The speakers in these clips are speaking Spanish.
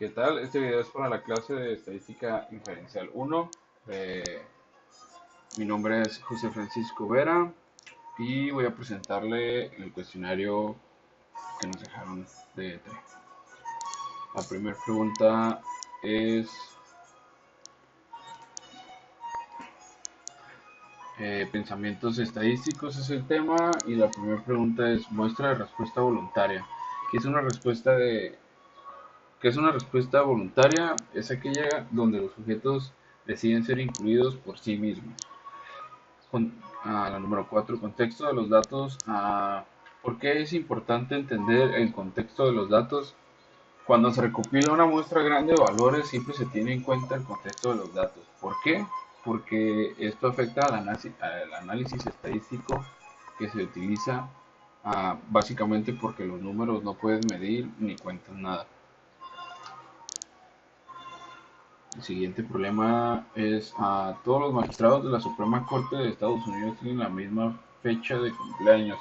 ¿Qué tal? Este video es para la clase de Estadística Inferencial 1. Mi nombre es José Francisco Vera y voy a presentarle el cuestionario que nos dejaron de tarea. La primera pregunta es pensamientos estadísticos es el tema, y la primera pregunta es muestra de respuesta voluntaria. ¿Qué es una respuesta ¿Qué es una respuesta voluntaria? Es aquella donde los sujetos deciden ser incluidos por sí mismos. La número 4, contexto de los datos. ¿Por qué es importante entender el contexto de los datos? Cuando se recopila una muestra grande de valores, siempre se tiene en cuenta el contexto de los datos. ¿Por qué? Porque esto afecta al análisis estadístico que se utiliza, básicamente porque los números no pueden medir ni cuentan nada. El siguiente problema es: todos los magistrados de la Suprema Corte de Estados Unidos tienen la misma fecha de cumpleaños.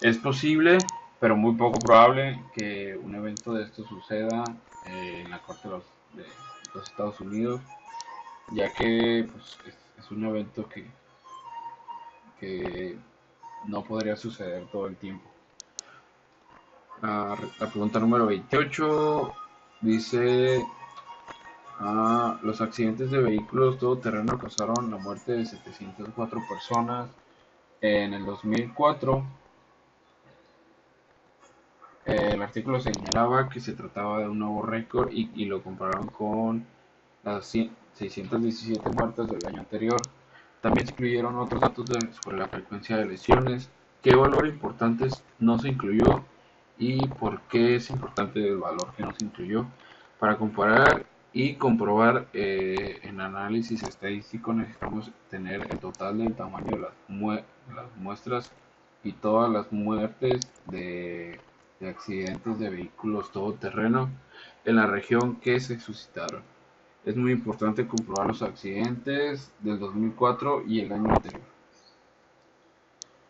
Es posible, pero muy poco probable, que un evento de esto suceda en la Corte de los Estados Unidos, ya que pues, es un evento que no podría suceder todo el tiempo. La pregunta número 28 dice: los accidentes de vehículos todoterreno causaron la muerte de 704 personas en el 2004. El artículo señalaba que se trataba de un nuevo récord y lo compararon con las 617 muertes del año anterior. También se incluyeron otros datos sobre la frecuencia de lesiones, qué valor importantes no se incluyó y por qué es importante el valor que no se incluyó. Para comparar y comprobar en análisis estadístico necesitamos tener el total del tamaño de las muestras y todas las muertes de accidentes de vehículos todoterreno en la región que se suscitaron. Es muy importante comprobar los accidentes del 2004 y el año anterior.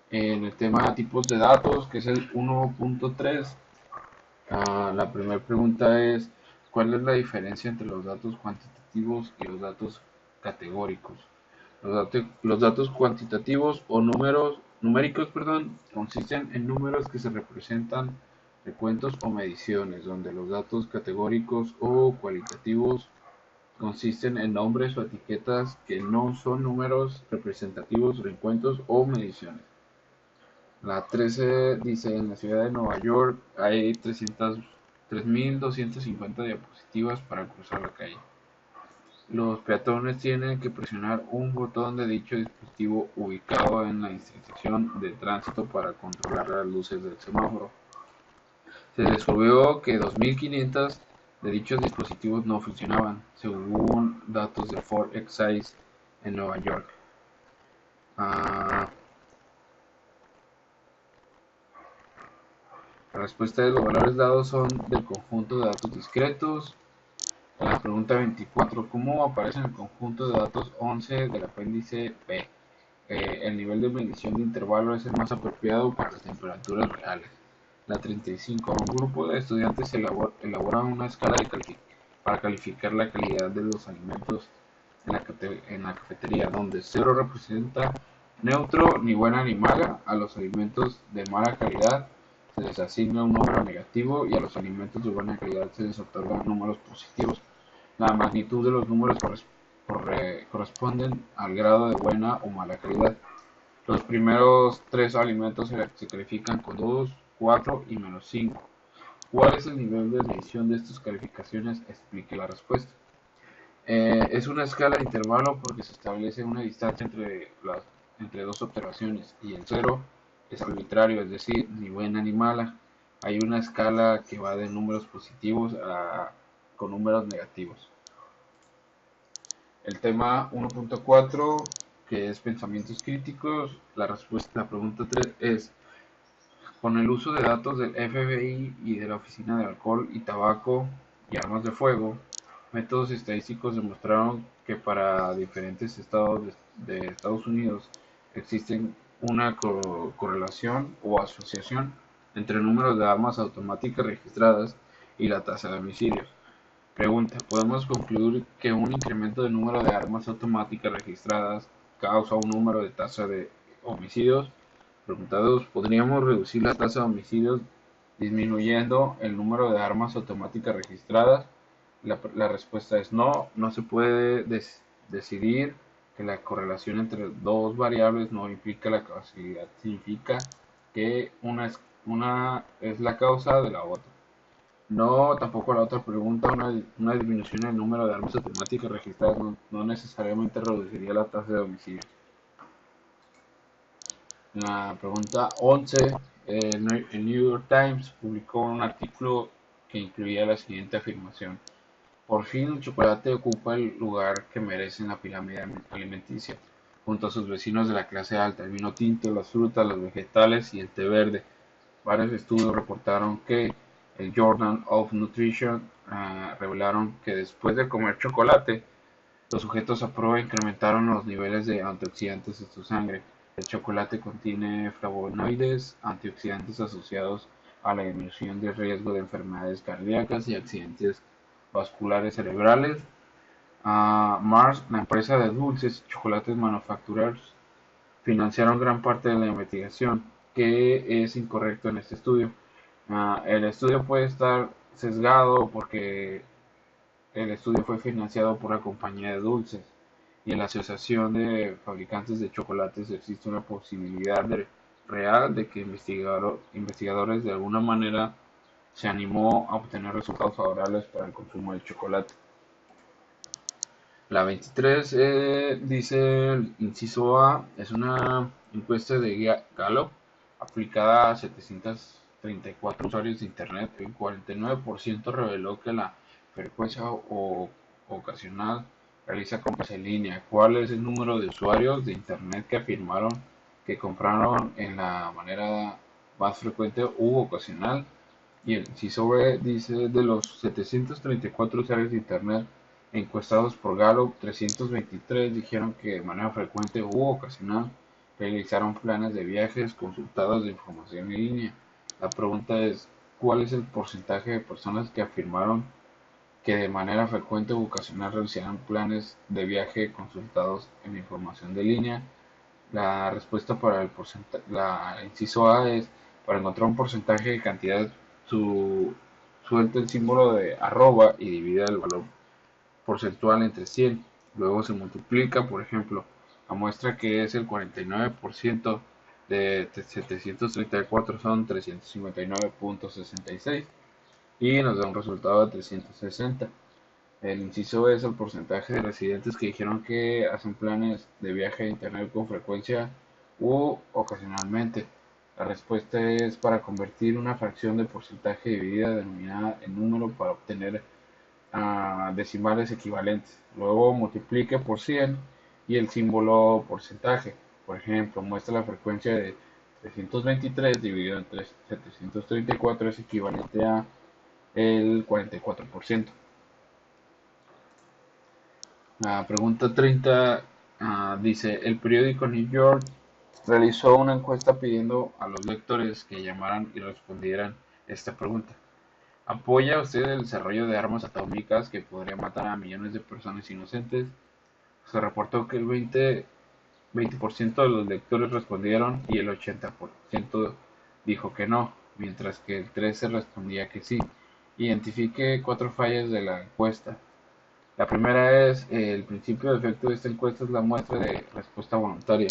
En el tema tipos de datos, que es el 1.3, la primera pregunta es: ¿cuál es la diferencia entre los datos cuantitativos y los datos categóricos? Los datos cuantitativos o numéricos, consisten en números que se representan recuentos o mediciones, donde los datos categóricos o cualitativos consisten en nombres o etiquetas que no son números representativos, recuentos o mediciones. La 13 dice: en la ciudad de Nueva York hay 3.250 diapositivas para cruzar la calle. Los peatones tienen que presionar un botón de dicho dispositivo ubicado en la intersección de tránsito para controlar las luces del semáforo. Se descubrió que 2.500 de dichos dispositivos no funcionaban, según datos de Fort Excise en Nueva York. La respuesta de los valores dados son del conjunto de datos discretos. La pregunta 24: ¿cómo aparece en el conjunto de datos 11 del apéndice B? El nivel de medición de intervalo es el más apropiado para las temperaturas reales. La 35: un grupo de estudiantes elabora una escala para calificar la calidad de los alimentos en la cafetería, donde 0 representa neutro, ni buena ni mala. A los alimentos de mala calidad se les asigna un número negativo y a los alimentos de buena calidad se les otorgan números positivos. La magnitud de los números corresponden al grado de buena o mala calidad. Los primeros tres alimentos se califican con 2, 4 y -5. ¿Cuál es el nivel de medición de estas calificaciones? Explique la respuesta. Es una escala de intervalo porque se establece una distancia entre dos observaciones, y el 0 es arbitrario, es decir, ni buena ni mala. Hay una escala que va de números positivos con números negativos. El tema 1.4, que es pensamientos críticos, la pregunta 3 es: con el uso de datos del FBI y de la Oficina de Alcohol y Tabaco y Armas de Fuego, métodos estadísticos demostraron que para diferentes estados de Estados Unidos existen una correlación o asociación entre números de armas automáticas registradas y la tasa de homicidios. Pregunta: ¿podemos concluir que un incremento del número de armas automáticas registradas causa un número de tasa de homicidios? Pregunta 2: ¿podríamos reducir la tasa de homicidios disminuyendo el número de armas automáticas registradas? La respuesta es no. No se puede decidir que la correlación entre dos variables no implica la causalidad. Significa que una es la causa de la otra. No, tampoco la otra pregunta. Una disminución en el número de armas automáticas registradas no necesariamente reduciría la tasa de homicidios. La pregunta 11, el New York Times publicó un artículo que incluía la siguiente afirmación: por fin el chocolate ocupa el lugar que merece en la pirámide alimenticia, junto a sus vecinos de la clase alta, el vino tinto, las frutas, los vegetales y el té verde. Varios estudios reportaron que el Journal of Nutrition revelaron que después de comer chocolate, los sujetos a prueba incrementaron los niveles de antioxidantes en su sangre. El chocolate contiene flavonoides, antioxidantes asociados a la disminución del riesgo de enfermedades cardíacas y accidentes vasculares cerebrales. Mars, la empresa de dulces y chocolates manufacturers, financiaron gran parte de la investigación, que es incorrecto en este estudio. El estudio puede estar sesgado porque el estudio fue financiado por la compañía de dulces y en la Asociación de Fabricantes de Chocolates existe una posibilidad real de que investigadores de alguna manera se animó a obtener resultados favorables para el consumo del chocolate. La 23 dice el inciso A, es una encuesta de Gallup aplicada a 734 usuarios de Internet. El 49% reveló que la frecuencia ocasional realiza compras en línea. ¿Cuál es el número de usuarios de Internet que afirmaron que compraron en la manera más frecuente u ocasional? Y el inciso B dice: de los 734 usuarios de Internet encuestados por Gallup, 323 dijeron que de manera frecuente u ocasional realizaron planes de viajes consultados de información en línea. La pregunta es: ¿cuál es el porcentaje de personas que afirmaron que de manera frecuente u ocasional realizaron planes de viaje consultados en información de línea? La respuesta para el inciso A es: para encontrar un porcentaje de cantidad, suelta el símbolo de arroba y divide el valor porcentual entre 100. Luego se multiplica. Por ejemplo, la muestra que es el 49% de 734 son 359.66 y nos da un resultado de 360. El inciso es el porcentaje de residentes que dijeron que hacen planes de viaje a Internet con frecuencia u ocasionalmente. La respuesta es: para convertir una fracción de porcentaje dividida denominada en número para obtener decimales equivalentes. Luego multiplique por 100 y el símbolo porcentaje. Por ejemplo, muestra la frecuencia de 323 dividido entre 734 es equivalente a el 44%. La pregunta 30 dice: el periódico New York realizó una encuesta pidiendo a los lectores que llamaran y respondieran esta pregunta: ¿apoya usted el desarrollo de armas atómicas que podrían matar a millones de personas inocentes? Se reportó que el 20% de los lectores respondieron y el 80% dijo que no, mientras que el 13% respondía que sí. Identifique 4 fallas de la encuesta. La primera es: el principio de efecto de esta encuesta es la muestra de respuesta voluntaria.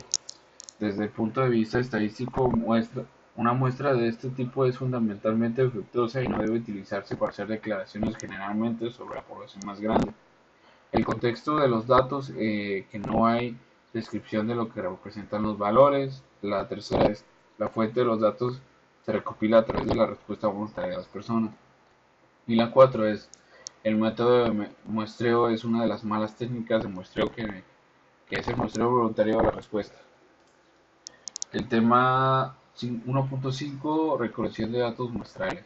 Desde el punto de vista estadístico, una muestra de este tipo es fundamentalmente defectuosa y no debe utilizarse para hacer declaraciones generalmente sobre la población más grande. El contexto de los datos, que no hay descripción de lo que representan los valores. La tercera es: la fuente de los datos se recopila a través de la respuesta voluntaria de las personas. Y la 4 es: el método de muestreo es una de las malas técnicas de muestreo que es el muestreo voluntario de la respuesta. El tema 1.5: recolección de datos muestrales.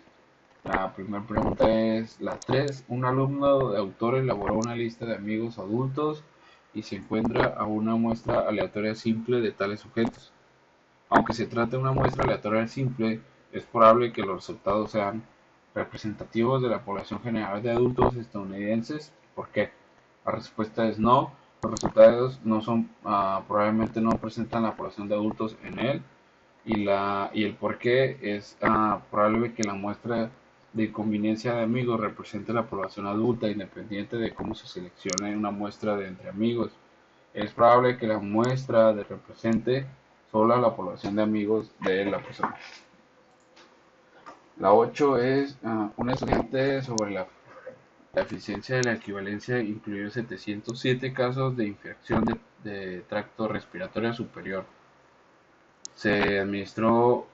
La primera pregunta es la 3. Un alumno de autor elaboró una lista de amigos adultos y se encuentra a una muestra aleatoria simple de tales sujetos. Aunque se trate de una muestra aleatoria simple, es probable que los resultados sean representativos de la población general de adultos estadounidenses. ¿Por qué? La respuesta es no. Los resultados no son, probablemente no presentan la población de adultos en él. Y el por qué es probable que la muestra de conveniencia de amigos represente la población adulta, independiente de cómo se seleccione una muestra de entre amigos. Es probable que la muestra de represente solo a la población de amigos de la persona. La 8 es un estudiante sobre la eficiencia de la equivalencia incluyó 707 casos de infección de tracto respiratorio superior. Se administró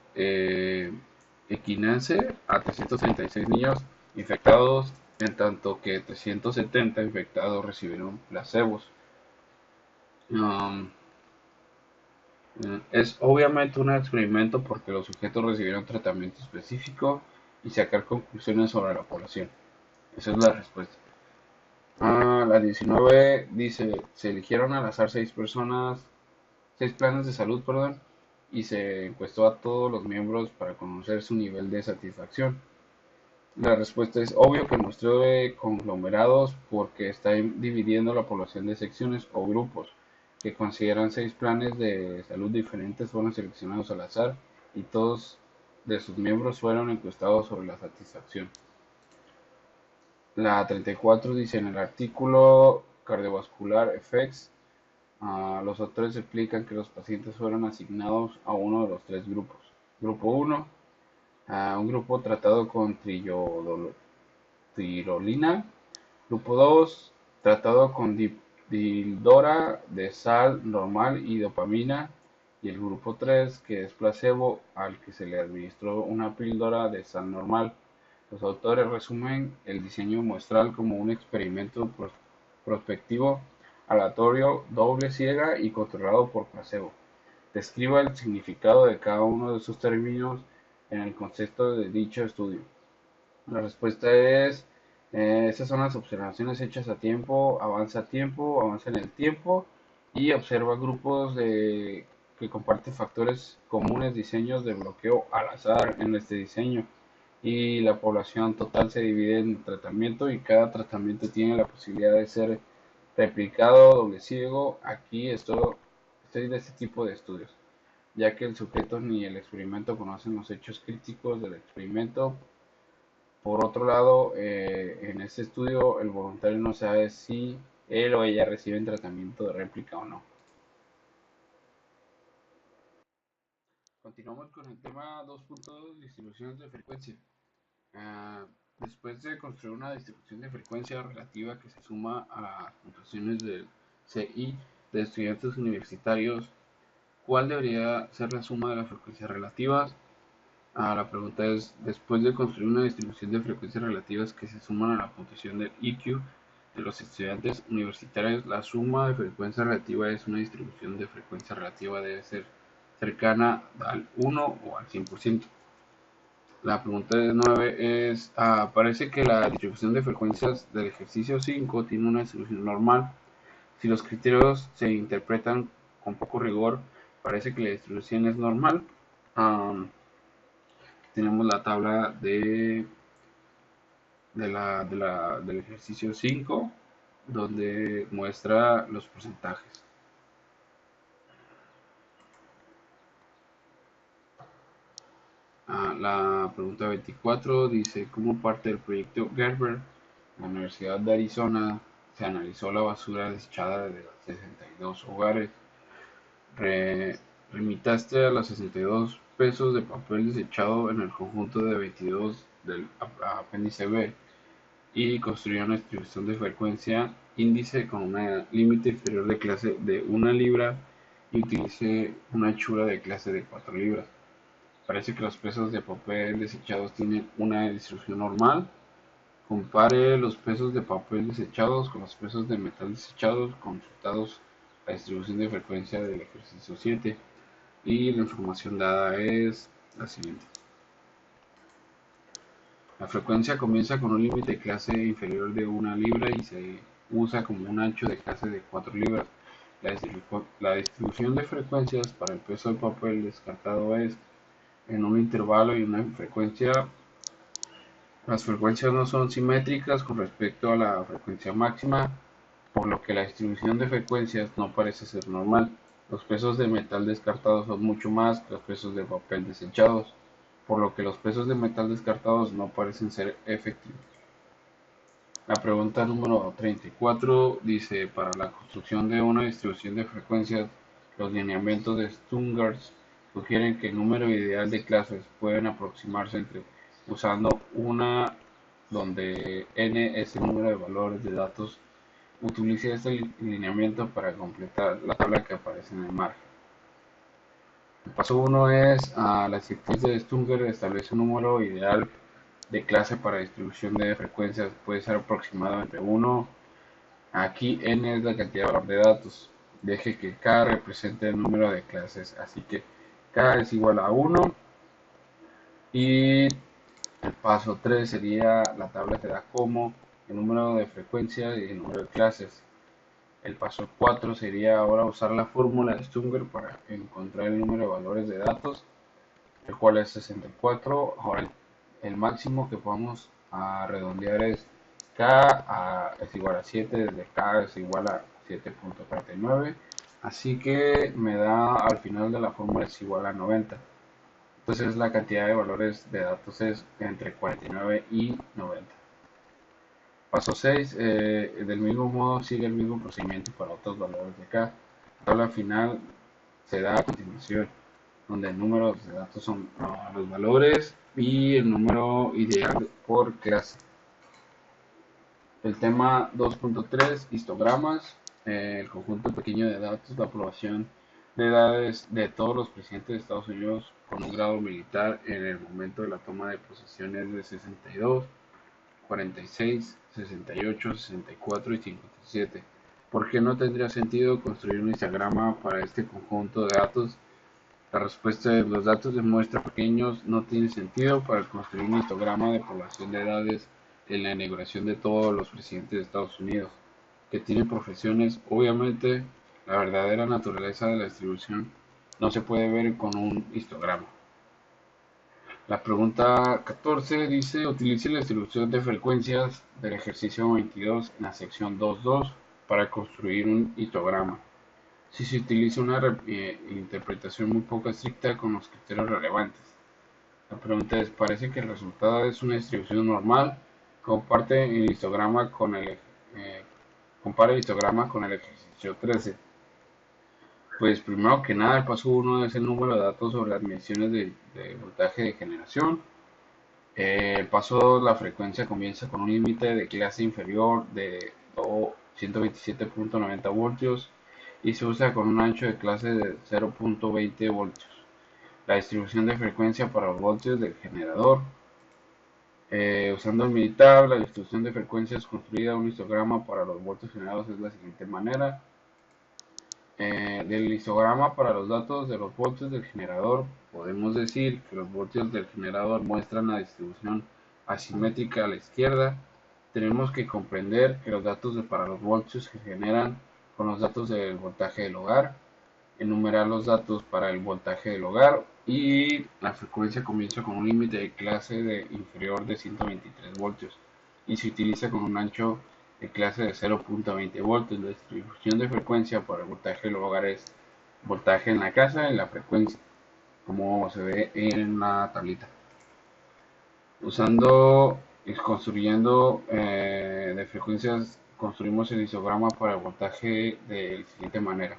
Equinase a 336 niños infectados, en tanto que 370 infectados recibieron placebos. Um, es obviamente un experimento porque los sujetos recibieron tratamiento específico y sacar conclusiones sobre la población. Esa es la respuesta. La 19 dice, se eligieron al azar 6 planes de salud, perdón, y se encuestó a todos los miembros para conocer su nivel de satisfacción. La respuesta es obvio que mostró conglomerados porque está dividiendo la población de secciones o grupos que consideran 6 planes de salud diferentes fueron seleccionados al azar y todos de sus miembros fueron encuestados sobre la satisfacción. La 34 dice en el artículo Cardiovascular Effects, los autores explican que los pacientes fueron asignados a uno de los 3 grupos. Grupo 1, un grupo tratado con tirolina. Grupo 2, tratado con dildora de sal normal y dopamina. Y el grupo 3, que es placebo, al que se le administró una píldora de sal normal. Los autores resumen el diseño muestral como un experimento prospectivo, aleatorio, doble ciega y controlado por placebo. Describa el significado de cada uno de esos términos en el contexto de dicho estudio. La respuesta es, esas son las observaciones hechas a tiempo, avanza en el tiempo y observa grupos que comparten factores comunes, diseños de bloqueo al azar en este diseño. Y la población total se divide en tratamiento y cada tratamiento tiene la posibilidad de ser replicado, doble ciego. Aquí estoy de este tipo de estudios, ya que el sujeto ni el experimento conocen los hechos críticos del experimento. Por otro lado, en este estudio el voluntario no sabe si él o ella reciben tratamiento de réplica o no. Continuamos con el tema 2.2, distribuciones de frecuencia. Ah, Después de construir una distribución de frecuencia relativa que se suma a las puntuaciones del CI de estudiantes universitarios, ¿cuál debería ser la suma de las frecuencias relativas? La pregunta es, después de construir una distribución de frecuencias relativas que se suman a la puntuación del EQ de los estudiantes universitarios, la suma de frecuencia relativa es una distribución de frecuencia relativa debe ser cercana al 1 o al 100%. La pregunta 9 es, parece que la distribución de frecuencias del ejercicio 5 tiene una distribución normal. Si los criterios se interpretan con poco rigor, parece que la distribución es normal. Um, Tenemos la tabla del ejercicio 5, donde muestra los porcentajes. La pregunta 24 dice, ¿cómo parte del proyecto Gerber, la Universidad de Arizona se analizó la basura desechada de 62 hogares? Remitaste a los 62 pesos de papel desechado en el conjunto de 22 del apéndice B y construyó una distribución de frecuencia índice con un límite inferior de clase de 1 libra y utilice una anchura de clase de 4 libras. Parece que los pesos de papel desechados tienen una distribución normal. Compare los pesos de papel desechados con los pesos de metal desechados consultados la distribución de frecuencia del ejercicio 7 y la información dada es la siguiente. La frecuencia comienza con un límite de clase inferior de 1 libra y se usa como un ancho de clase de 4 libras. La distribución de frecuencias para el peso de papel descartado es en un intervalo y una frecuencia Las frecuencias no son simétricas con respecto a la frecuencia máxima, por lo que la distribución de frecuencias no parece ser normal. Los pesos de metal descartados son mucho más que los pesos de papel desechados, por lo que los pesos de metal descartados no parecen ser efectivos. La pregunta número 34 dice, para la construcción de una distribución de frecuencias, los lineamientos de Stungers sugieren que el número ideal de clases pueden aproximarse entre usando una donde n es el número de valores de datos. Utilice este lineamiento para completar la tabla que aparece en el margen. El paso 1 es la directriz de Stunger establece un número ideal de clase para distribución de frecuencias. Puede ser aproximado entre 1. Aquí n es la cantidad de valor de datos. Deje que k represente el número de clases. Así que k es igual a 1. Y el paso 3 sería, la tabla te da como el número de frecuencias y el número de clases. El paso 4 sería ahora usar la fórmula de Stunger para encontrar el número de valores de datos, el cual es 64. Ahora el máximo que podemos redondear es k es igual a 7, desde k es igual a 7.39. Así que me da al final de la fórmula es igual a 90. Entonces la cantidad de valores de datos es entre 49 y 90. Paso 6, del mismo modo sigue el mismo procedimiento para otros valores de k. La tabla final se da a continuación, donde el número de datos son los valores y el número ideal por clase. El tema 2.3, histogramas, el conjunto pequeño de datos, la aprobación de edades de todos los presidentes de Estados Unidos con un grado militar en el momento de la toma de posesiones de 62, 46, 68, 64 y 57. ¿Por qué no tendría sentido construir un histograma para este conjunto de datos? La respuesta es: los datos de muestra pequeños no tiene sentido para construir un histograma de población de edades en la inauguración de todos los presidentes de Estados Unidos, que tienen profesiones. Obviamente, la verdadera naturaleza de la distribución no se puede ver con un histograma. La pregunta 14 dice, utilice la distribución de frecuencias del ejercicio 22 en la sección 2.2 para construir un histograma. Si se utiliza una interpretación muy poco estricta con los criterios relevantes. La pregunta es, parece que el resultado es una distribución normal. Comparte el histograma con compara el histograma con el ejercicio 13. Pues primero que nada, el paso 1 es el número de datos sobre las mediciones de voltaje de generación. El paso 2, la frecuencia comienza con un límite de clase inferior de 127.90 voltios y se usa con un ancho de clase de 0.20 voltios. La distribución de frecuencia para los voltios del generador. Usando el Minitab, la distribución de frecuencias construida un histograma para los voltios generados es la siguiente manera. Del histograma para los datos de los voltios del generador, podemos decir que los voltios del generador muestran la distribución asimétrica a la izquierda. Tenemos que comprender que los datos para los voltios se generan con los datos del voltaje del hogar, enumerar los datos para el voltaje del hogar y la frecuencia comienza con un límite de clase de inferior de 123 voltios y se utiliza con un ancho de clase de 0.20 voltios. La distribución de frecuencia para el voltaje del hogar es voltaje en la casa y la frecuencia, como se ve en la tablita. Usando y construyendo de frecuencias, construimos el histograma para el voltaje de la siguiente manera.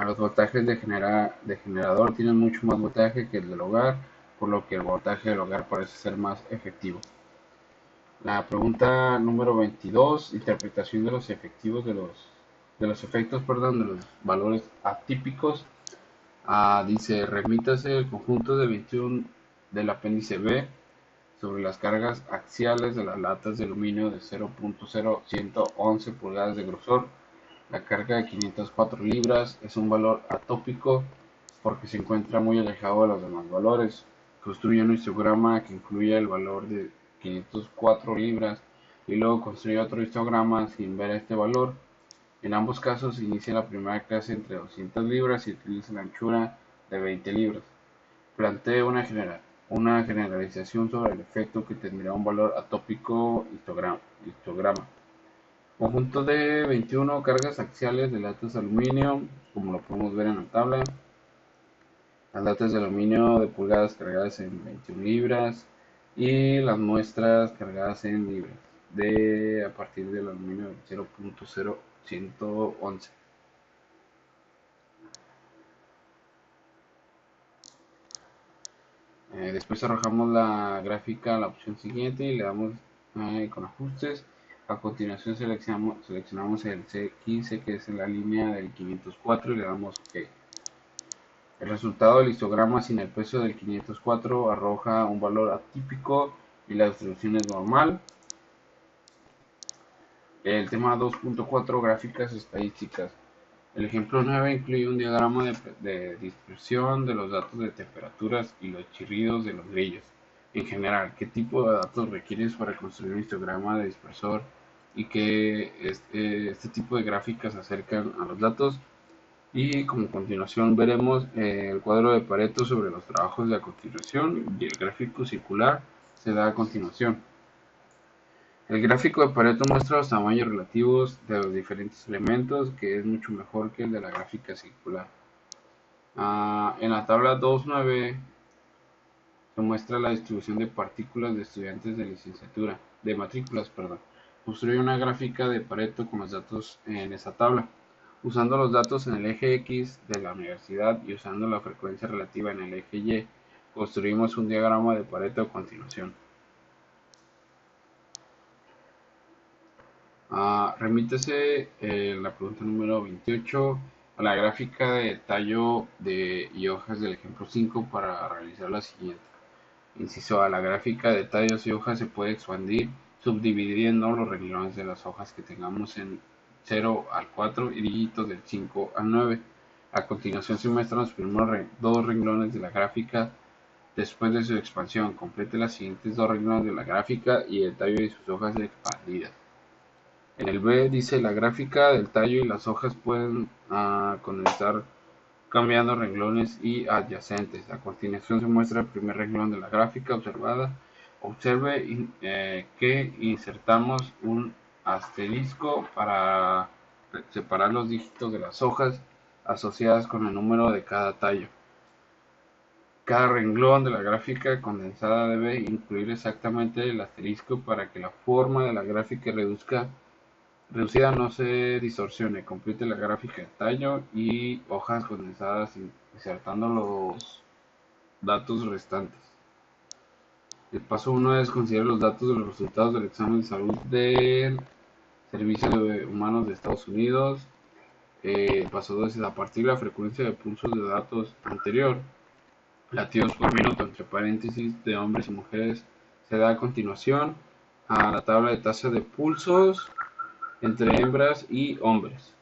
Los voltajes de generador tienen mucho más voltaje que el del hogar, por lo que el voltaje del hogar parece ser más efectivo. La pregunta número 22, interpretación de los efectivos de los efectos, perdón, de los valores atípicos. Dice, remítase el conjunto de 21 del apéndice B sobre las cargas axiales de las latas de aluminio de 0.0111 pulgadas de grosor. La carga de 504 libras es un valor atópico porque se encuentra muy alejado de los demás valores. Construye un histograma que incluya el valor de 504 libras y luego construye otro histograma sin ver este valor. En ambos casos se inicia la primera clase entre 200 libras y utiliza la anchura de 20 libras. Plantee una generalización sobre el efecto que tendría un valor atópico histograma. Conjunto de 21 cargas axiales de latas de aluminio, como lo podemos ver en la tabla. Las latas de aluminio de pulgadas cargadas en 21 libras y las muestras cargadas en libras a partir del aluminio 0.0111. Después arrojamos la gráfica a la opción siguiente y le damos con ajustes. A continuación seleccionamos el C15, que es en la línea del 504, y le damos OK. El resultado del histograma sin el peso del 504 arroja un valor atípico y la distribución es normal. El tema 2.4, gráficas estadísticas. El ejemplo 9 incluye un diagrama de dispersión de los datos de temperaturas y los chirridos de los grillos. En general, ¿qué tipo de datos requieres para construir un histograma de dispersor y que este tipo de gráficas se acercan a los datos? Y como continuación veremos el cuadro de Pareto sobre los trabajos de a continuación y el gráfico circular se da a continuación. El gráfico de Pareto muestra los tamaños relativos de los diferentes elementos, que es mucho mejor que el de la gráfica circular. En la tabla 2.9 se muestra la distribución de partículas de estudiantes de licenciatura, de matrículas, perdón. Construye una gráfica de Pareto con los datos en esa tabla. Usando los datos en el eje X de la universidad y usando la frecuencia relativa en el eje Y, construimos un diagrama de Pareto a continuación. Remítese la pregunta número 28 a la gráfica de tallo y hojas del ejemplo 5 para realizar la siguiente. Inciso A. La gráfica de tallos y hojas se puede expandir subdividiendo los renglones de las hojas que tengamos en 0 al 4 y dígitos del 5 al 9. A continuación se muestran los primeros dos renglones de la gráfica después de su expansión. Complete las siguientes dos renglones de la gráfica y el tallo y sus hojas expandidas. En el B dice la gráfica del tallo y las hojas pueden condensar cambiando renglones y adyacentes. A continuación se muestra el primer renglón de la gráfica observada. Observe que insertamos un asterisco para separar los dígitos de las hojas asociadas con el número de cada tallo. Cada renglón de la gráfica condensada debe incluir exactamente el asterisco para que la forma de la gráfica reducida no se distorsione. Complete la gráfica de tallo y hojas condensadas insertando los datos restantes. El paso 1 es considerar los datos de los resultados del examen de salud del Servicio Humanos de Estados Unidos. El paso 2 es a partir de la frecuencia de pulsos de datos anterior, latidos por minuto, entre paréntesis, de hombres y mujeres, se da a continuación a la tabla de tasa de pulsos entre hembras y hombres.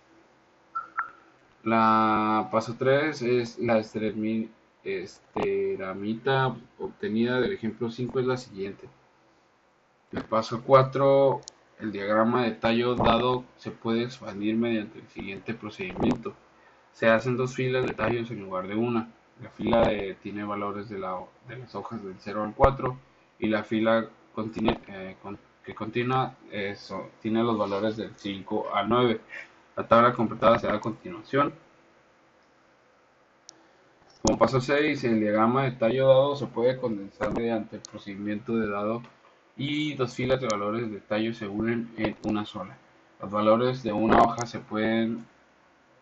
La paso 3 es la esteramita obtenida del ejemplo 5 es la siguiente. El paso 4, el diagrama de tallo dado se puede expandir mediante el siguiente procedimiento. Se hacen dos filas de tallos en lugar de una. La fila tiene valores de las hojas del 0 al 4 y la fila que continúa tiene los valores del 5 al 9. La tabla completada se da a continuación. Como paso 6, el diagrama de tallo dado se puede condensar mediante el procedimiento de dado y dos filas de valores de tallo se unen en una sola. Los valores de una hoja se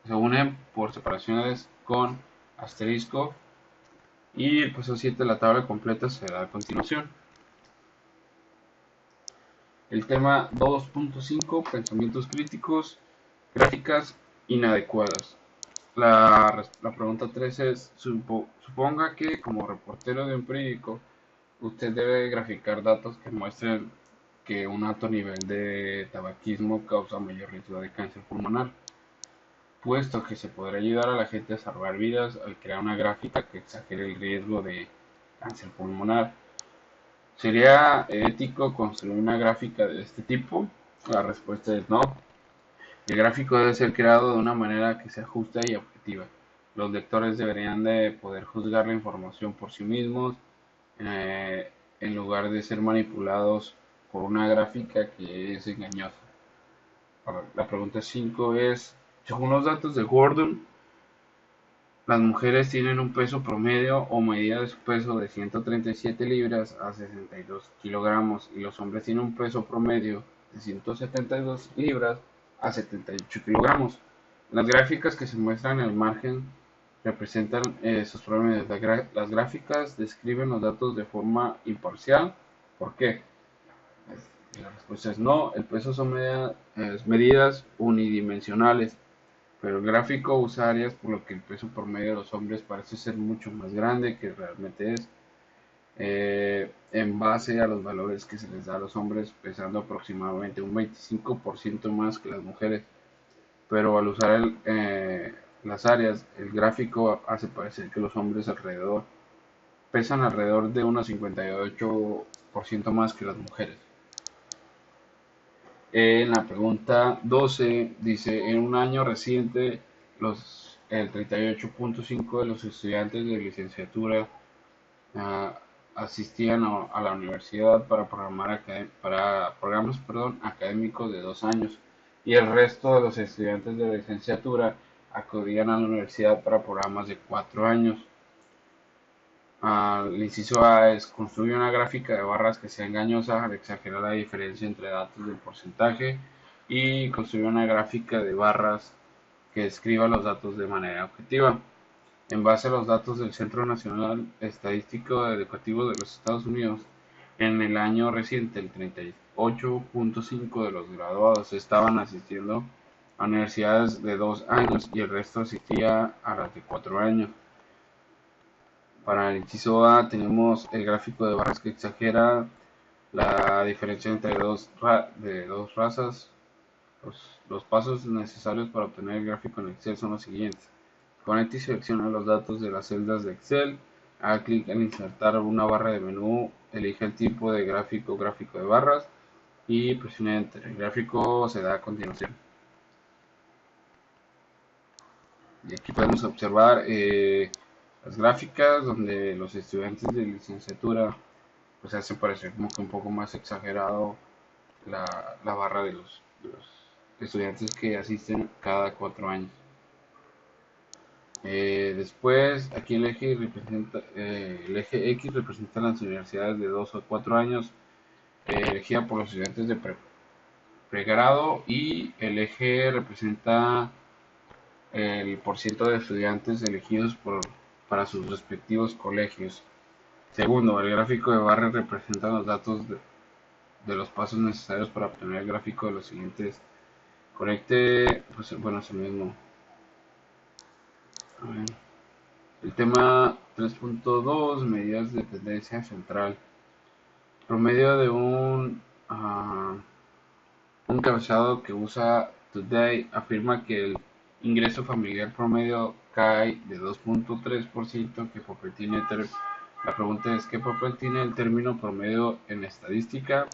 unen por separaciones con asterisco y el paso 7, la tabla completa se da a continuación. El tema 2.5, pensamientos críticos, gráficas inadecuadas. La pregunta 3 es, suponga que como reportero de un periódico, usted debe graficar datos que muestren que un alto nivel de tabaquismo causa mayor riesgo de cáncer pulmonar, puesto que se podrá ayudar a la gente a salvar vidas al crear una gráfica que exagere el riesgo de cáncer pulmonar. ¿Sería ético construir una gráfica de este tipo? La respuesta es no. El gráfico debe ser creado de una manera que sea justa y objetiva. Los lectores deberían de poder juzgar la información por sí mismos, en lugar de ser manipulados por una gráfica que es engañosa. Ahora, la pregunta 5 es, según los datos de Gordon, las mujeres tienen un peso promedio o medida de su peso de 137 libras a 62 kilogramos y los hombres tienen un peso promedio de 172 libras a 78 kilogramos. Las gráficas que se muestran en el margen representan esos promedios. Las gráficas describen los datos de forma imparcial. ¿Por qué? La respuesta es no. El peso son medidas unidimensionales, pero el gráfico usa áreas por lo que el peso promedio de los hombres parece ser mucho más grande que realmente es, en base a los valores que se les da a los hombres, pesando aproximadamente un 25% más que las mujeres. Pero al usar las áreas, el gráfico hace parecer que los hombres pesan alrededor de unos 58% más que las mujeres. En la pregunta 12 dice, en un año reciente, el 38.5% de los estudiantes de licenciatura ah, asistían a la universidad para programas, académicos de 2 años, y el resto de los estudiantes de licenciatura acudían a la universidad para programas de 4 años. El inciso A es construir una gráfica de barras que sea engañosa al exagerar la diferencia entre datos del porcentaje, y construir una gráfica de barras que describa los datos de manera objetiva. En base a los datos del Centro Nacional Estadístico Educativo de los Estados Unidos, en el año reciente el 38.5% de los graduados estaban asistiendo a universidades de 2 años y el resto asistía a las de 4 años. Para el inciso A tenemos el gráfico de barras que exagera la diferencia entre dos razas. Los pasos necesarios para obtener el gráfico en Excel son los siguientes. Conecte y selecciona los datos de las celdas de Excel. Haga clic en insertar una barra de menú. Elige el tipo de gráfico de barras y presione Enter. El gráfico se da a continuación. Y aquí podemos observar las gráficas donde los estudiantes de licenciatura pues hacen parecer como que un poco más exagerado la barra de los estudiantes que asisten cada 4 años. Después, aquí el eje X representa las universidades de 2 a 4 años, elegida por los estudiantes de pregrado, y el eje representa el porcentaje de estudiantes elegidos para sus respectivos colegios. Segundo, el gráfico de barra representa los datos de los pasos necesarios para obtener el gráfico de los siguientes. Conecte, pues bueno, es el mismo. A ver. El tema 3.2, medidas de tendencia central. Promedio de un encabezado que usa Today afirma que el ingreso familiar promedio cae de 2.3%. ¿Qué papel tiene La pregunta es, ¿qué papel tiene el término promedio en estadística?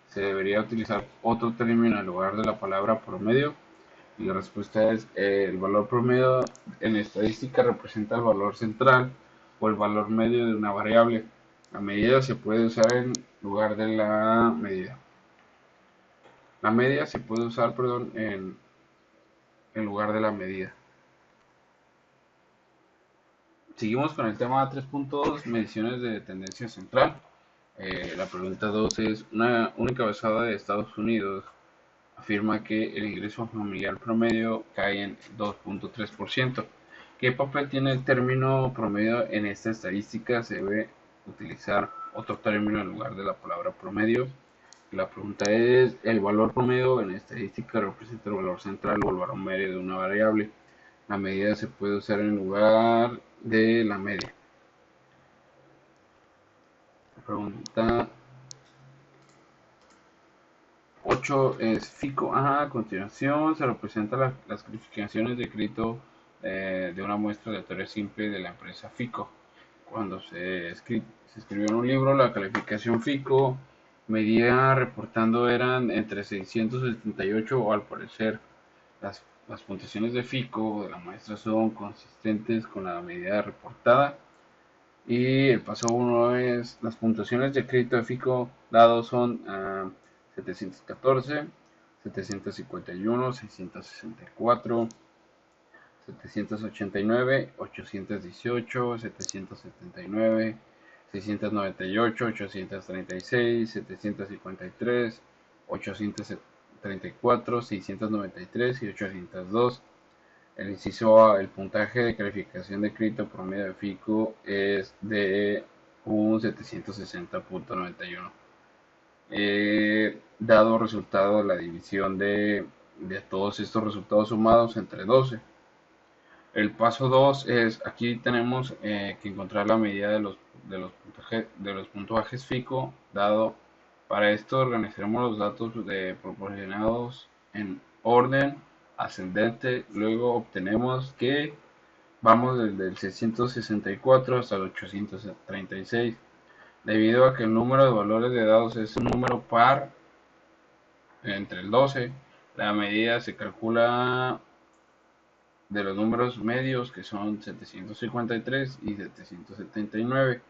¿Se debería utilizar otro término en lugar de la palabra promedio? Y la respuesta es, el valor promedio en estadística representa el valor central o el valor medio de una variable. La medida se puede usar en lugar de la medida. La media se puede usar, en lugar de la medida. Seguimos con el tema 3.2, mediciones de tendencia central. La pregunta 2 es, una encabezada de Estados Unidos afirma que el ingreso familiar promedio cae en 2.3%. ¿Qué papel tiene el término promedio en esta estadística? ¿Se debe utilizar otro término en lugar de la palabra promedio? La pregunta es, ¿el valor promedio en estadística representa el valor central o el valor medio de una variable? La medida se puede usar en lugar de la media. La pregunta 8 es FICO. A continuación se representan las calificaciones de crédito de una muestra de teoría simple de la empresa FICO. Cuando se escribió en un libro, la calificación FICO medía reportando eran entre 678, o al parecer Las puntuaciones de FICO de la muestra son consistentes con la medida reportada. Y el paso uno es las puntuaciones de crédito de FICO dados son 714, 751, 664, 789, 818, 779, 698, 836, 753, 834, 693 y 802. El inciso A, el puntaje de calificación de crédito promedio de FICO es de un 760.91. Dado resultado de la división de todos estos resultados sumados entre 12. El paso 2 es, aquí tenemos que encontrar la medida de los puntajes FICO dado. Para esto organizaremos los datos proporcionados en orden ascendente. Luego obtenemos que vamos desde el 664 hasta el 836. Debido a que el número de valores de dados es un número par entre el 12, la medida se calcula de los números medios que son 753 y 779.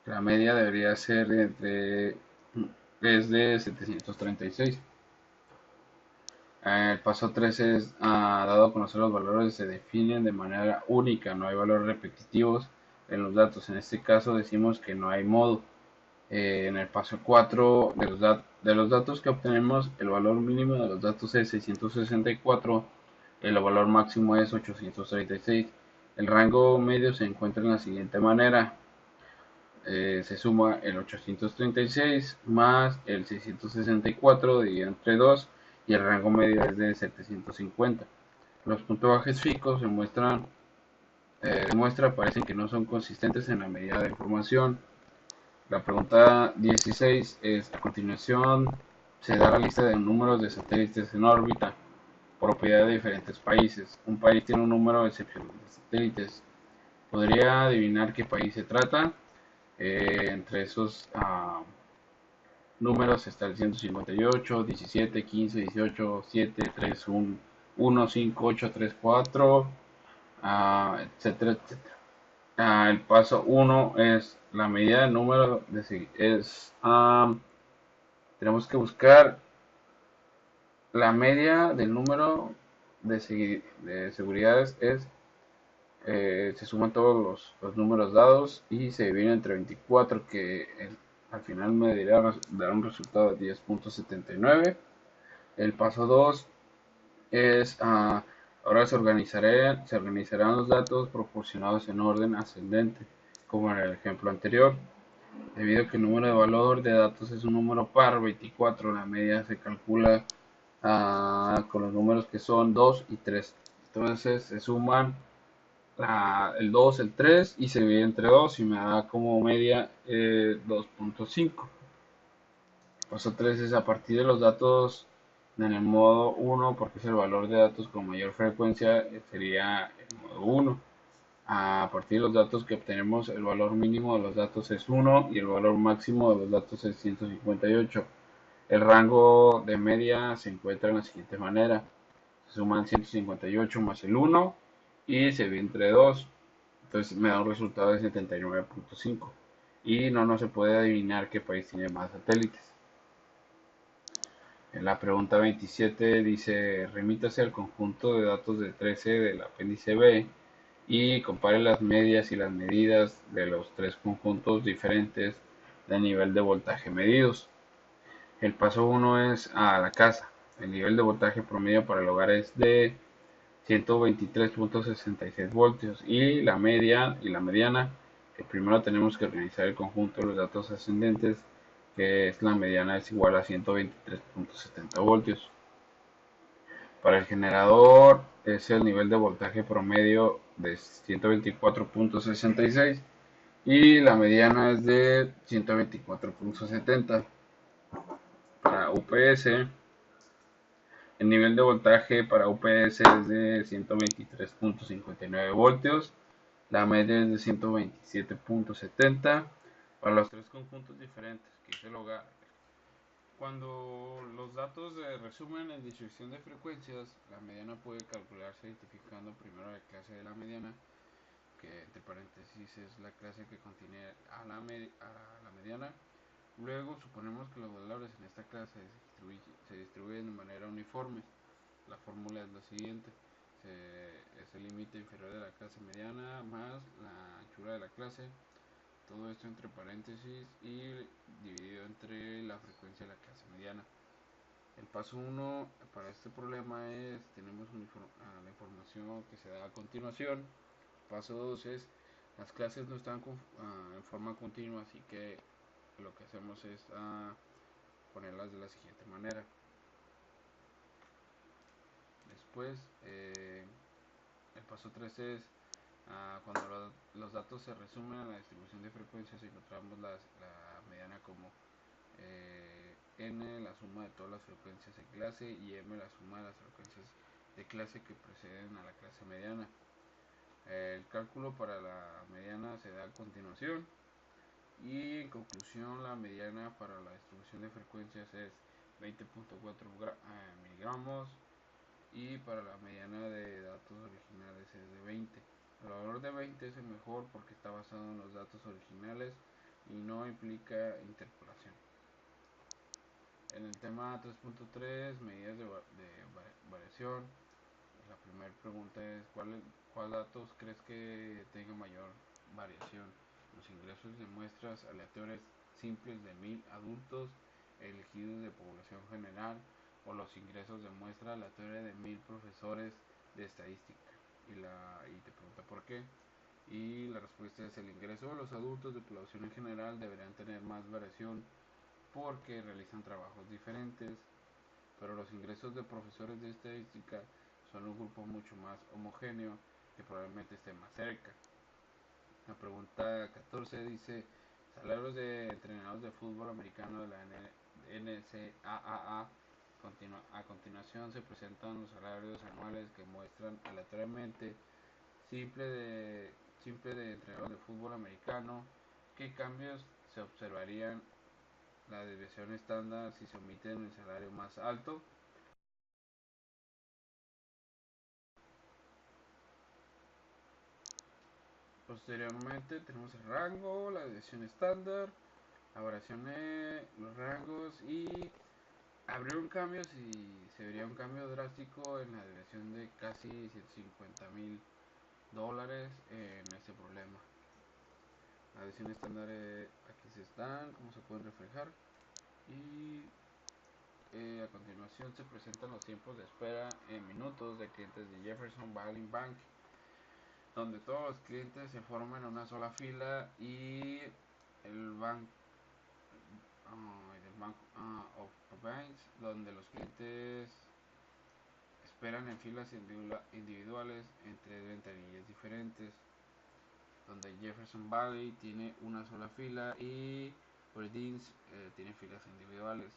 La media debería ser es de 736. El paso 3 es, dado a conocer los valores, se definen de manera única, no hay valores repetitivos en los datos. En este caso decimos que no hay modo. En el paso 4 de los datos que obtenemos, el valor mínimo de los datos es 664, el valor máximo es 836. El rango medio se encuentra en la siguiente manera. Se suma el 836 más el 664 dividido entre 2 y el rango medio es de 750. Los puntajes FICO se muestran parecen que no son consistentes en la medida de información. La pregunta 16 es, a continuación se da la lista de números de satélites en órbita, propiedad de diferentes países. Un país tiene un número excepcional de satélites. ¿Podría adivinar qué país se trata? Entre esos números está el 158, 17, 15, 18, 7, 3, 1, 5, 8, 3, 4, etcétera, etcétera. El paso 1 es la medida del número tenemos que buscar la media del número de seguridades se suman todos los números dados y se divide entre 24 que al final me dará un resultado de 10.79. El paso 2 es ahora se organizarán los datos proporcionados en orden ascendente como en el ejemplo anterior. Debido a que el número de valor de datos es un número par, 24, la media se calcula con los números que son 2 y 3. Entonces se suman el 2, el 3 y se divide entre 2 y me da como media 2.5. Paso 3 es a partir de los datos en el modo 1, porque es el valor de datos con mayor frecuencia, sería el modo 1. A partir de los datos que obtenemos, el valor mínimo de los datos es 1 y el valor máximo de los datos es 158. El rango de media se encuentra de la siguiente manera. Se suman 158 más el 1 y se divide entre 2. Entonces me da un resultado de 79.5. Y no se puede adivinar qué país tiene más satélites. En la pregunta 27 dice, remítase al conjunto de datos de 13 del apéndice B y compare las medias y las medidas de los tres conjuntos diferentes de nivel de voltaje medidos. El paso 1 es a la casa. El nivel de voltaje promedio para el hogar es de 123.66 voltios y la media y la mediana, que primero tenemos que organizar el conjunto de los datos ascendentes, que es la mediana es igual a 123.70 voltios. Para el generador es el nivel de voltaje promedio de 124.66 y la mediana es de 124.70. Para UPS el nivel de voltaje para UPS es de 123.59 voltios, la media es de 127.70 para los tres conjuntos diferentes que es el hogar. Cuando los datos se resumen en distribución de frecuencias, la mediana puede calcularse identificando primero la clase de la mediana, que entre paréntesis es la clase que contiene a la mediana. Luego suponemos que los valores en esta clase se distribuyen de manera uniforme. La fórmula es la siguiente. Es el límite inferior de la clase mediana más la anchura de la clase, todo esto entre paréntesis y dividido entre la frecuencia de la clase mediana. El paso 1 para este problema es, tenemos la información que se da a continuación. El paso 2 es, las clases no están en forma continua, así que lo que hacemos es ponerlas de la siguiente manera. Después, el paso 3 es, cuando los datos se resumen a la distribución de frecuencias, encontramos la mediana como n la suma de todas las frecuencias de clase y m la suma de las frecuencias de clase que preceden a la clase mediana. El cálculo para la mediana se da a continuación y en conclusión la mediana para la distribución de frecuencias es 20.4 miligramos y para la mediana de datos originales es de 20. El valor de 20 es el mejor porque está basado en los datos originales y no implica interpolación. En el tema 3.3, medidas de variación, la primera pregunta es ¿cuál datos crees que tenga mayor variación? Los ingresos de muestras aleatorias simples de 1000 adultos elegidos de población general o los ingresos de muestra aleatoria de 1000 profesores de estadística. Y te pregunta por qué. Y la respuesta es el ingreso de los adultos de población en general deberían tener más variación porque realizan trabajos diferentes, pero los ingresos de profesores de estadística son un grupo mucho más homogéneo que probablemente esté más cerca. La pregunta 14 dice, salarios de entrenadores de fútbol americano de la NCAA. A continuación se presentan los salarios anuales que muestran aleatoriamente simple de entrenadores de fútbol americano. ¿Qué cambios se observarían? La desviación estándar si se omite en el salario más alto. Posteriormente tenemos el rango, la desviación estándar, la variación de los rangos y habría un cambio si se vería un cambio drástico en la desviación de casi $150,000 en este problema. La desviación estándar aquí se están, como se pueden reflejar y a continuación se presentan los tiempos de espera en minutos de clientes de Jefferson Valley Bank, donde todos los clientes se forman en una sola fila y el banco del Bank of Province, donde los clientes esperan en filas individuales entre ventanillas diferentes, donde Jefferson Valley tiene una sola fila y Providence tiene filas individuales.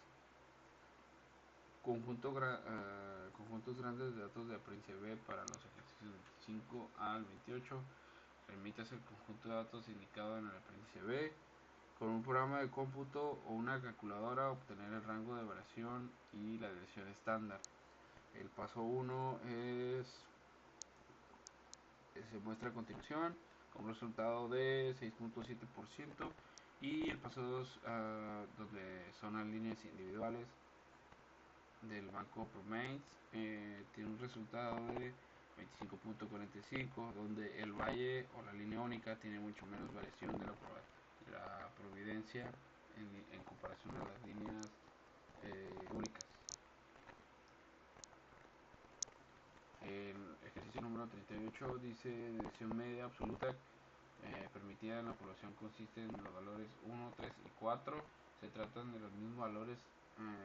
Conjuntos grandes de datos de aprendizaje B para los ejercicios 25 al 28. Permítase el conjunto de datos indicado en el apéndice B. Con un programa de cómputo o una calculadora obtener el rango de variación y la desviación estándar. El paso 1 se muestra a continuación un resultado de 6.7% y el paso 2 donde son las líneas individuales del banco Promains tiene un resultado de 25.45, donde el valle o la línea única tiene mucho menos variación de la providencia en comparación a las líneas únicas. El ejercicio número 38 dice desviación media absoluta permitida en la población consiste en los valores 1, 3 y 4. Se tratan de los mismos valores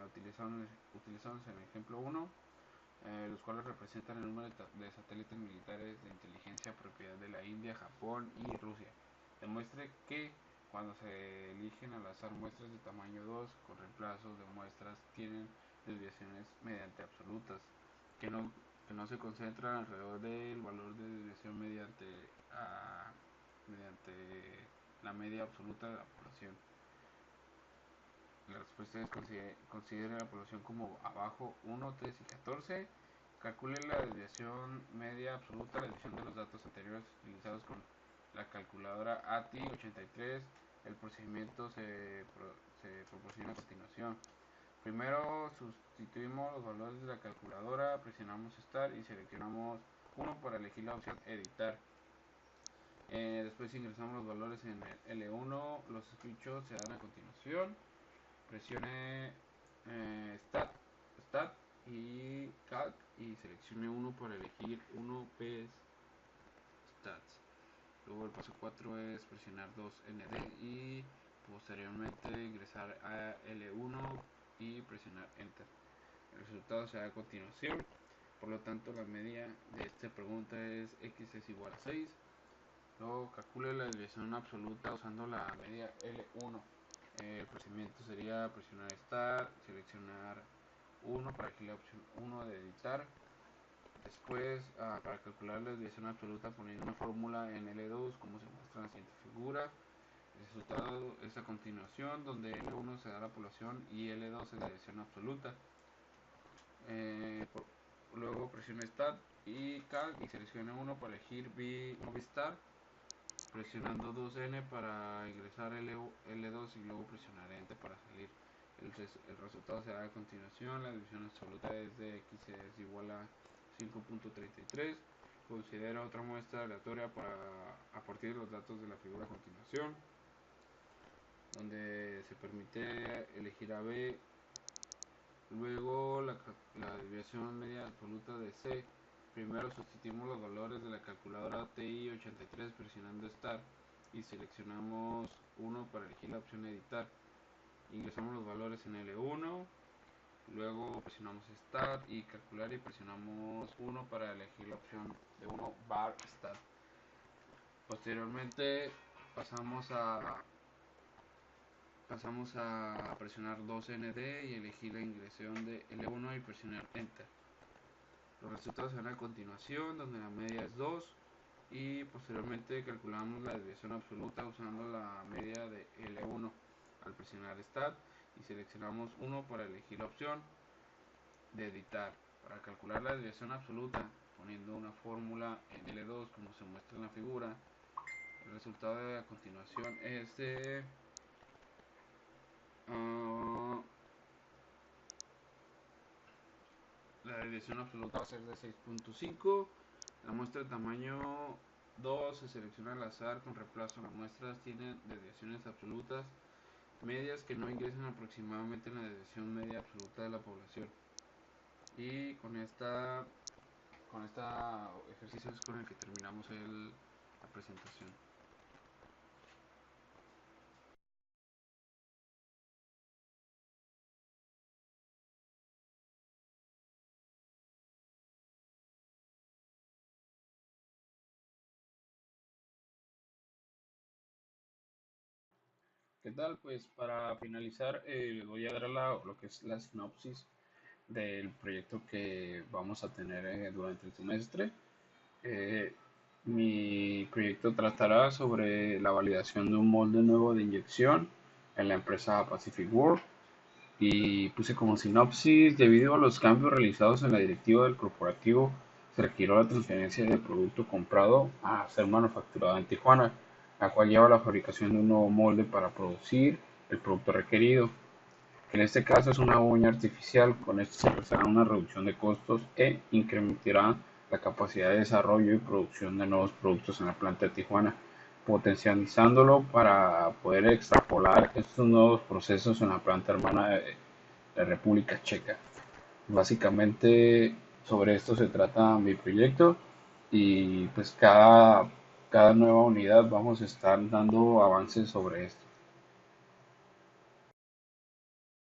utilizados en el ejemplo 1, los cuales representan el número de satélites militares de inteligencia propiedad de la India, Japón y Rusia. Demuestre que cuando se eligen al azar muestras de tamaño 2 con reemplazos de muestras tienen desviaciones mediante absolutas, que no se concentran alrededor del valor de desviación mediante la media absoluta de la población. La Ustedes consideren la población como abajo 1, 3 y 14. Calcule la desviación media absoluta, la desviación de los datos anteriores utilizados con la calculadora ATI83. El procedimiento se proporciona a continuación. Primero sustituimos los valores de la calculadora, presionamos Start y seleccionamos uno para elegir la opción Editar. Después ingresamos los valores en el L1, los screenshots se dan a continuación. Presione Stat y Calc y seleccione uno para elegir 1 Stats. Luego el paso 4 es presionar 2ND y posteriormente ingresar a L1 y presionar Enter. El resultado se da a continuación. Por lo tanto, la media de esta pregunta es x es igual a 6. Luego calcule la desviación absoluta usando la media L1. El procedimiento sería presionar Start, seleccionar 1 para elegir la opción 1 de editar. Después, para calcular la desviación absoluta, poniendo una fórmula en L2, como se muestra en la siguiente figura. El resultado es a continuación, donde L1 se da la población y L2 es la desviación absoluta. Luego presione Start y Calc y seleccione 1 para elegir Movistar, presionando 2N para ingresar L2 y luego presionar Enter para salir. El resultado se da a continuación. La división absoluta es de x es igual a 5.33. Considera otra muestra aleatoria a partir de los datos de la figura a continuación, donde se permite elegir a B. Luego la desviación media absoluta de C. Primero sustituimos los valores de la calculadora TI83 presionando Start y seleccionamos 1 para elegir la opción Editar. Ingresamos los valores en L1, luego presionamos Start y calcular y presionamos 1 para elegir la opción de 1 bar Start. Posteriormente pasamos a presionar 2ND y elegir la ingresión de L1 y presionar Enter. Los resultados se dan a continuación, donde la media es 2 y posteriormente calculamos la desviación absoluta usando la media de L1 al presionar Start y seleccionamos 1 para elegir la opción de editar. Para calcular la desviación absoluta, poniendo una fórmula en L2 como se muestra en la figura, el resultado de a continuación es de la desviación absoluta va a ser de 6.5. La muestra de tamaño 2 se selecciona al azar con reemplazo. Las muestras tienen desviaciones absolutas medias que no ingresan aproximadamente en la desviación media absoluta de la población. Y con esta ejercicio es con el que terminamos la presentación. ¿Qué tal? Pues para finalizar, les voy a dar lo que es la sinopsis del proyecto que vamos a tener durante el semestre. Eh, Mi proyecto tratará sobre la validación de un molde nuevo de inyección en la empresa Pacific World y puse como sinopsis: debido a los cambios realizados en la directiva del corporativo, se requirió la transferencia del producto comprado a ser manufacturado en Tijuana, la cual lleva a la fabricación de un nuevo molde para producir el producto requerido, que en este caso es una uña artificial. Con esto se realizará una reducción de costos e incrementará la capacidad de desarrollo y producción de nuevos productos en la planta de Tijuana, potencializándolo para poder extrapolar estos nuevos procesos en la planta hermana de la República Checa. Básicamente sobre esto se trata mi proyecto y pues cada nueva unidad vamos a estar dando avances sobre esto.